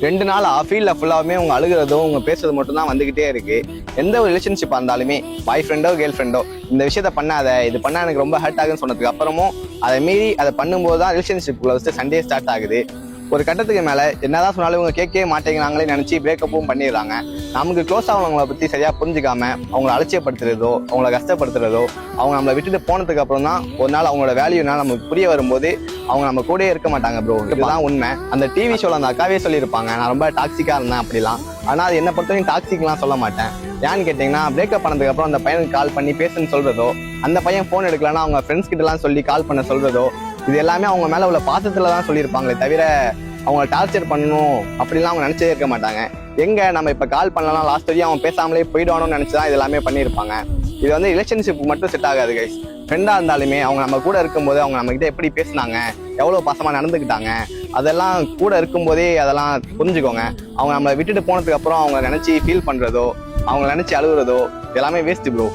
2 நாள் ஃபீல்டில் ஃபுல்லாகவே உங்க அழுகிறதும் உங்க பேசுறது மட்டும் தான் வந்துகிட்டே இருக்கு. எந்த ஒரு ரிலேஷன்ஷிப்பாக இருந்தாலுமே பாய் ஃப்ரெண்டோ கேர்ள் ஃப்ரெண்டோ இந்த விஷயத்த பண்ணாத, இது பண்ணால் எனக்கு ரொம்ப ஹர்ட் ஆகுன்னு சொன்னதுக்கு அப்புறமும் அதை மீறி அதை பண்ணும்போது தான் ரிலேஷன்ஷிப்புக்குள்ள வச்சு சண்டே ஸ்டார்ட் ஆகுது. ஒரு கட்டத்துக்கு மேலே என்னதான் சொன்னாலும் இவங்க கேட்கவே மாட்டேங்கிறாங்களே நினச்சி பிரேக்கப்பும் பண்ணிடுறாங்க. நமக்கு க்ளோஸ் ஆனவங்களை பற்றி சரியாக புரிஞ்சுக்காம அவங்கள அலட்சியப்படுத்துறதோ அவங்கள கஷ்டப்படுத்துறதோ அவங்க நம்மளை விட்டுட்டு போனதுக்கு அப்புறம் தான் ஒரு நாள் அவங்களோட வேல்யூனால் நமக்கு புரிய வரும்போது அவங்க நம்ம கூடயே இருக்க மாட்டாங்க ப்ரோ. இதுதான் உண்மை. அந்த டிவி ஷோவில் அந்த அக்காவே சொல்லியிருப்பாங்க, நான் ரொம்ப டாக்ஸிக்காக இருந்தேன் அப்படிலாம். ஆனால் அது என்னை பொறுத்தவரைக்கும் டாக்ஸிக்லாம் சொல்ல மாட்டேன். ஏன்னு கேட்டிங்கன்னா, பிரேக்கப் பண்ணதுக்கு அப்புறம் அந்த பையனுக்கு கால் பண்ணி பேசுன்னு சொல்றதோ, அந்த பையன் ஃபோன் எடுக்கலன்னா அவங்க ஃப்ரெண்ட்ஸ் கிட்டலாம் சொல்லி கால் பண்ண சொல்றதோ, இது எல்லாமே அவங்க மேலே உள்ள பாசத்துல தான் சொல்லியிருப்பாங்களே தவிர அவங்கள டார்ச்சர் பண்ணணும் அப்படிலாம் அவங்க நினச்சே இருக்க மாட்டாங்க. எங்க நம்ம இப்போ கால் பண்ணலாம் லாஸ்ட் வரையும் அவன் பேசாமலே போயிடுவானோன்னு நினச்சி தான் இது எல்லாமே பண்ணியிருப்பாங்க. இது வந்து ரிலேஷன்ஷிப் மட்டும் செட் ஆகாது கைஸ். ஃப்ரெண்டாக இருந்தாலுமே அவங்க நம்ம கூட இருக்கும்போது அவங்க நம்மகிட்ட எப்படி பேசினாங்க, எவ்வளோ பாசமாக நடந்துக்கிட்டாங்க, அதெல்லாம் கூட இருக்கும்போதே அதெல்லாம் புரிஞ்சுக்கோங்க. அவங்க நம்மளை விட்டுட்டு போனதுக்கு அப்புறம் அவங்க நினச்சி ஃபீல் பண்ணுறதோ அவங்கள நினச்சி அழுகுறதோ எல்லாமே வேஸ்ட்டு ப்ரோ.